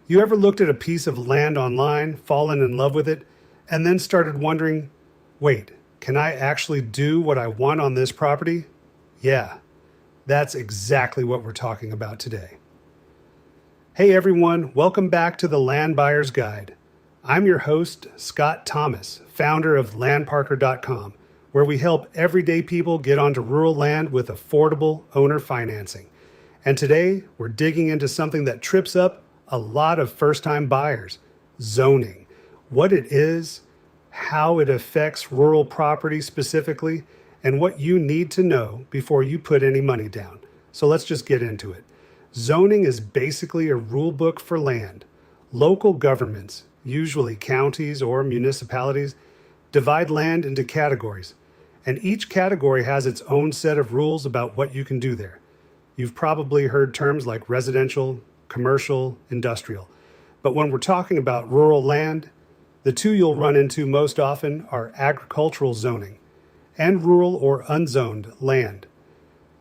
You ever looked at a piece of land online, fallen in love with it, and then started wondering, wait, can I actually do what I want on this property? Yeah, that's exactly what we're talking about today. Hey everyone, welcome back to the Land Buyer's Guide. I'm your host, Scott Thomas, founder of landparker.com, where we help everyday people get onto rural land with affordable owner financing. And today, we're digging into something that trips up a lot of first-time buyers: zoning. What it is, how it affects rural property specifically, and what you need to know before you put any money down. So let's just get into it. Zoning is basically a rule book for land. Local governments, usually counties or municipalities, divide land into categories, and each category has its own set of rules about what you can do there. You've probably heard terms like residential, commercial, industrial. But when we're talking about rural land, the two you'll run into most often are agricultural zoning and rural or unzoned land.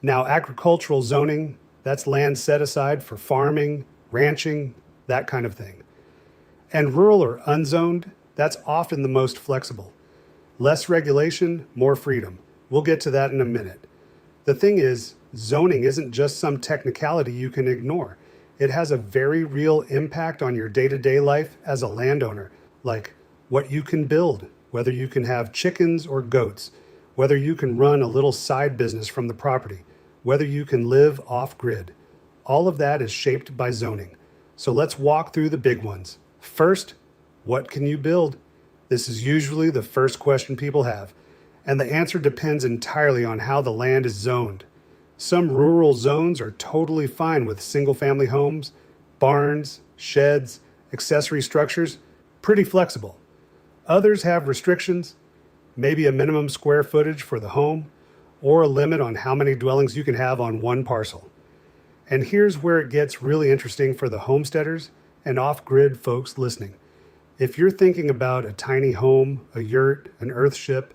Now, agricultural zoning, that's land set aside for farming, ranching, that kind of thing. And rural or unzoned, that's often the most flexible. Less regulation, more freedom. We'll get to that in a minute. The thing is, zoning isn't just some technicality you can ignore. It has a very real impact on your day-to-day life as a landowner, like what you can build, whether you can have chickens or goats, whether you can run a little side business from the property, whether you can live off-grid. All of that is shaped by zoning. So let's walk through the big ones. First, what can you build? This is usually the first question people have, and the answer depends entirely on how the land is zoned. Some rural zones are totally fine with single-family homes, barns, sheds, accessory structures, pretty flexible. Others have restrictions, maybe a minimum square footage for the home, or a limit on how many dwellings you can have on one parcel. And here's where it gets really interesting for the homesteaders and off-grid folks listening. If you're thinking about a tiny home, a yurt, an earthship,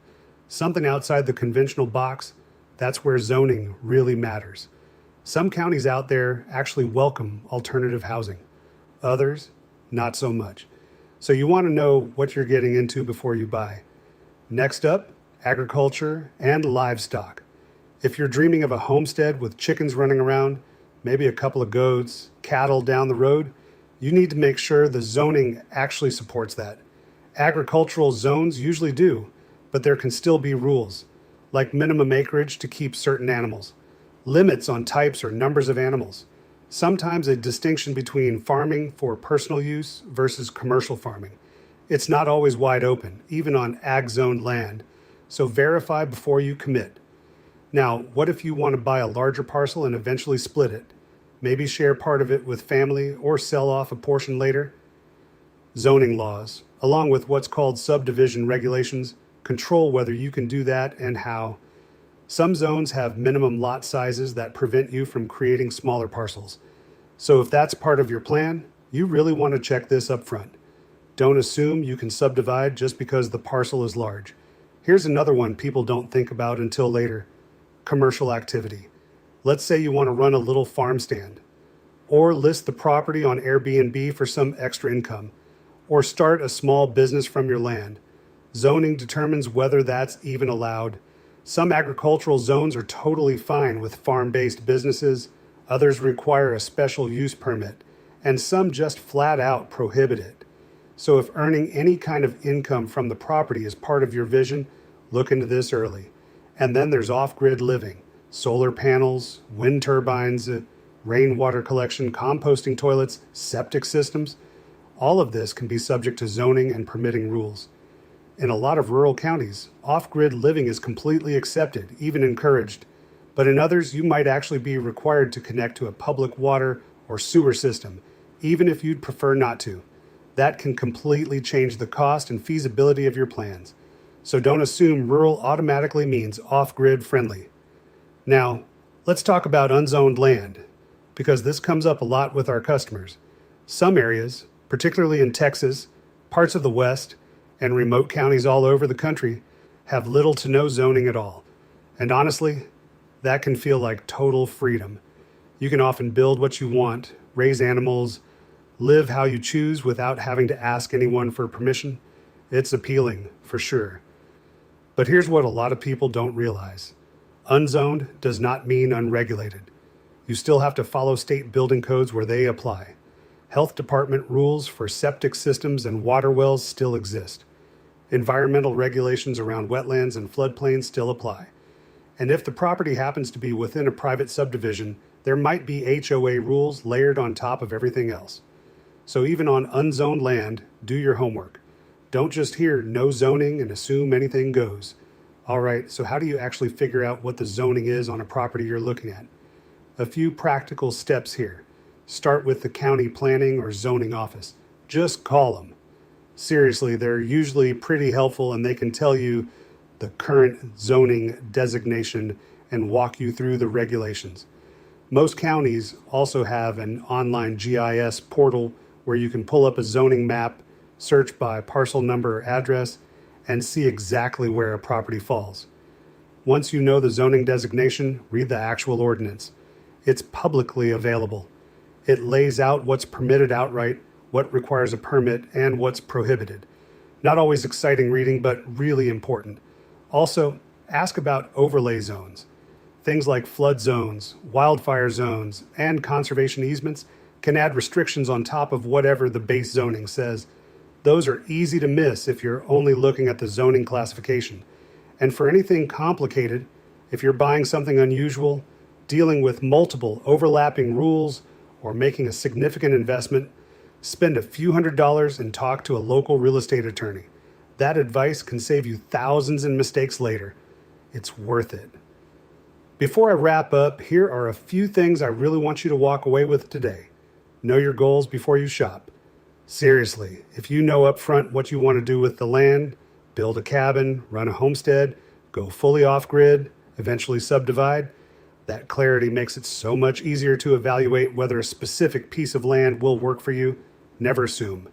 something outside the conventional box, that's where zoning really matters. Some counties out there actually welcome alternative housing. Others, not so much. So you want to know what you're getting into before you buy. Next up, agriculture and livestock. If you're dreaming of a homestead with chickens running around, maybe a couple of goats, cattle down the road, you need to make sure the zoning actually supports that. Agricultural zones usually do, but there can still be rules, like minimum acreage to keep certain animals, limits on types or numbers of animals, sometimes a distinction between farming for personal use versus commercial farming. It's not always wide open, even on ag-zoned land, so verify before you commit. Now, what if you want to buy a larger parcel and eventually split it? Maybe share part of it with family or sell off a portion later? Zoning laws, along with what's called subdivision regulations, control whether you can do that and how. Some zones have minimum lot sizes that prevent you from creating smaller parcels. So if that's part of your plan, you really want to check this up front. Don't assume you can subdivide just because the parcel is large. Here's another one people don't think about until later: commercial activity. Let's say you want to run a little farm stand, or list the property on Airbnb for some extra income, or start a small business from your land. Zoning determines whether that's even allowed. Some agricultural zones are totally fine with farm-based businesses, others require a special use permit, and some just flat out prohibit it. So if earning any kind of income from the property is part of your vision, look into this early. And then there's off-grid living: solar panels, wind turbines, rainwater collection, composting toilets, septic systems. All of this can be subject to zoning and permitting rules. In a lot of rural counties, off-grid living is completely accepted, even encouraged. But in others, you might actually be required to connect to a public water or sewer system, even if you'd prefer not to. That can completely change the cost and feasibility of your plans. So don't assume rural automatically means off-grid friendly. Now, let's talk about unzoned land, because this comes up a lot with our customers. Some areas, particularly in Texas, parts of the West, and remote counties all over the country, have little to no zoning at all. And honestly, that can feel like total freedom. You can often build what you want, raise animals, Live how you choose without having to ask anyone for permission. It's appealing, for sure. But here's what a lot of people don't realize. Unzoned does not mean unregulated. You still have to follow state building codes where they apply. Health department rules for septic systems and water wells still exist. Environmental regulations around wetlands and floodplains still apply. And if the property happens to be within a private subdivision, there might be HOA rules layered on top of everything else. So even on unzoned land, do your homework. Don't just hear no zoning and assume anything goes. All right, so how do you actually figure out what the zoning is on a property you're looking at? A few practical steps here. Start with the county planning or zoning office. Just call them. Seriously, they're usually pretty helpful and they can tell you the current zoning designation and walk you through the regulations. Most counties also have an online GIS portal where you can pull up a zoning map, search by parcel number or address, and see exactly where a property falls. Once you know the zoning designation, read the actual ordinance. It's publicly available. It lays out what's permitted outright, what requires a permit, and what's prohibited. Not always exciting reading, but really important. Also, ask about overlay zones. Things like flood zones, wildfire zones, and conservation easements can add restrictions on top of whatever the base zoning says. Those are easy to miss if you're only looking at the zoning classification. And for anything complicated, if you're buying something unusual, dealing with multiple overlapping rules, or making a significant investment, spend a few $100s and talk to a local real estate attorney. That advice can save you thousands in mistakes later. It's worth it. Before I wrap up, here are a few things I really want you to walk away with today. Know your goals before you shop. Seriously, if you know up front what you want to do with the land, build a cabin, run a homestead, go fully off-grid, eventually subdivide, that clarity makes it so much easier to evaluate whether a specific piece of land will work for you. Never assume.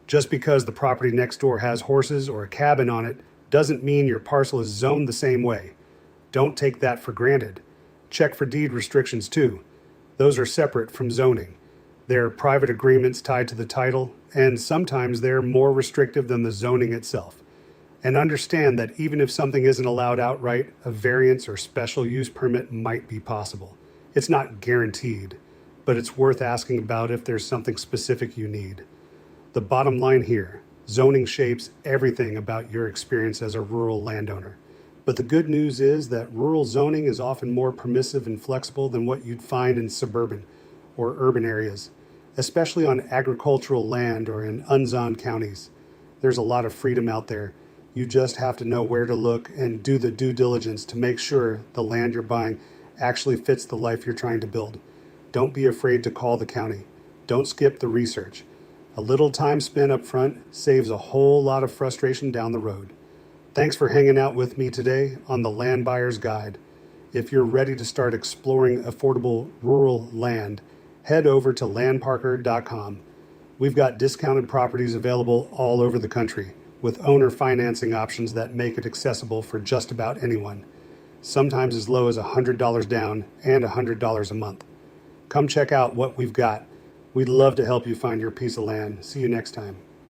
Just because the property next door has horses or a cabin on it doesn't mean your parcel is zoned the same way. Don't take that for granted. Check for deed restrictions too. Those are separate from zoning. They're private agreements tied to the title, and sometimes they're more restrictive than the zoning itself. And understand that even if something isn't allowed outright, a variance or special use permit might be possible. It's not guaranteed, but it's worth asking about if there's something specific you need. The bottom line here, zoning shapes everything about your experience as a rural landowner. But the good news is that rural zoning is often more permissive and flexible than what you'd find in suburban or urban areas, especially on agricultural land or in unzoned counties. There's a lot of freedom out there. You just have to know where to look and do the due diligence to make sure the land you're buying actually fits the life you're trying to build. Don't be afraid to call the county. Don't skip the research. A little time spent up front saves a whole lot of frustration down the road. Thanks for hanging out with me today on the Land Buyer's Guide. If you're ready to start exploring affordable rural land, head over to landparker.com. We've got discounted properties available all over the country, with owner financing options that make it accessible for just about anyone, sometimes as low as $100 down and $100 a month. Come check out what we've got. We'd love to help you find your piece of land. See you next time.